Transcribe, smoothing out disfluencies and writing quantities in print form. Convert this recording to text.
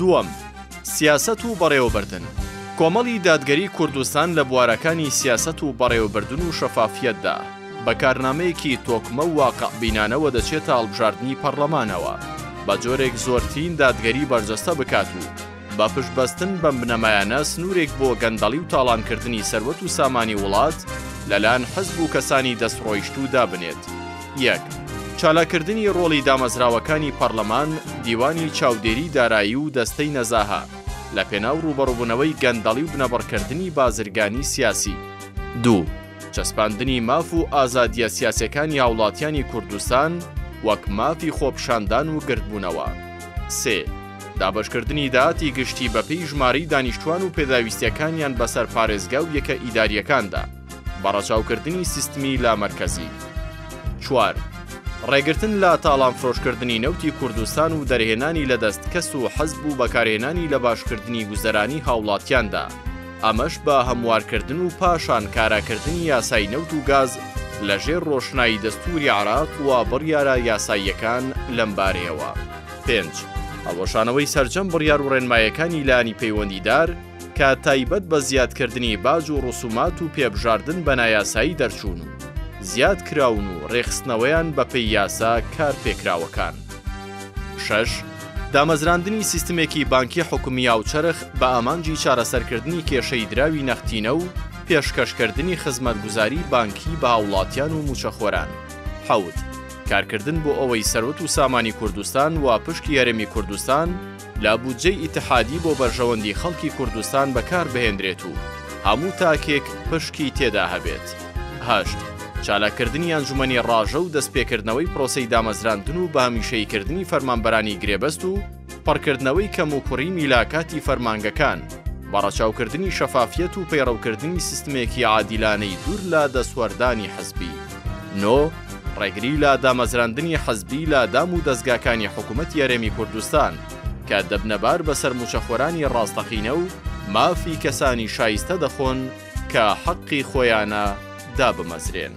دووەم، سیاسەت و بەڕێوەبردن. کۆمەڵی دادگەری کوردستان لە بوارەکانی سیاسەت و بەڕێوەبردن و شەفافیەتدا بە کارنامەیەکی تۆکمە و واقعبینانەوە دەچێتە هەڵبژاردننی پەرلەمانەوە بە جۆرێک زۆرترین دادگەری بەرجەستە بکات و بە پشتبەستن بەم بنەمایانە سنوورێک بۆ گەندەڵی و تاڵانکردنی سەروەت و سامانی وڵات لەلایەن حزب و کەسانی دەستڕۆیشتوو دابنێت. 1. چالاکردنی ڕۆڵی دامەزراوەکانی پەرلەمان، دیوانی چاودێری دارایی و دەستەی نەزاها لە پێناو ڕوبەڕووبوونەوەی گەندەڵی و بنەبڕکردنی بازرگانی سیاسی. 2. چەسپاندنی ماف و ئازادیە سیاسەکانی هاوڵاتیانی کوردستان وەک مافی خۆپشاندان و گردبوونەوە. 3. دابشکردنی داهاتی گشتی بەپێی ژمارەی دانیشتوان و پێداویستیەکانیان بەسەر پارێزگا و یەکە ئیداریەکاندا بەڕەچاوکردنی سیستمی لامەرکەزی. 4. ڕێگرتن لە تاڵانفرۆشکردنی نەوتی کوردستان و دەرهێنانی لە دەست کەس و حەزب و بەکارهێنانی لە باشکردنی گوزەرانی هاوڵاتیاندا، ئەمەش بە هەموارکردن و پاشان کاراکردنی یاسای نەوت و گاز لەژێر ڕۆشنایی دەستوری عێراق و بڕیارە یاساییەکان لەم بارەیەوە. 5. هەڵوەشانەوەی سەرجەم بڕیار و ڕێنمایەکانی لایەنی پەیوەندیدار کە تایبەت بە زیادکردنی باج و ڕسومات و پێبژاردن بە نایاسایی دەرچوون و زیاد کراون و ڕێخستنەوەیان بەپێی یاسا کار پێکراوەکان. 6. دامەزراندنی سیستمێکی بانکی حکومی هاوچەرخ بە ئامانجی چارەسەرکردنی کێشەی دراوی نەختینە و پێشکەشکردنی خزمەتگوزاری بانکی بە هاوڵاتیان و موچەخۆران. 7. کارکردن بۆ ئەوەی سەروەت و سامانی کوردستان و پشکی هەرێمی کوردستان لە بودجەی ئیتحادی بۆ بەرژەوەندی خەڵکی کوردستان بەکار بهێنرێت و هەموو تاکێک پشکی تێدا هەبێت. 8. چالاکردنی ئەنجومەنی ڕاژە و دەستپێکردنەوەی پرۆسەی دامەزراندن و بە هەمیشەییکردنی فەرمانبەرانی گرێبەست و پڕکردنەوەی کەم و کوڕی میلاکاتی فەرمانگەکان بەڕەچاوکردنی شەفافیەت و پەیڕەوکردنی سیستمێکی عادیلانەی دوور لە دەسوەردانی حزبی. 9. ڕێگری لە دامەزراندنی حزبی لە دام و دەستگاکانی حکوومەتی هەرێمی کوردستان کە دەبنەبار بەسەر موچەخۆرانی ڕاستەقینە و مافی کەسانی شایستە دەخۆن کە حەقی خۆیانە دابمەزرێن.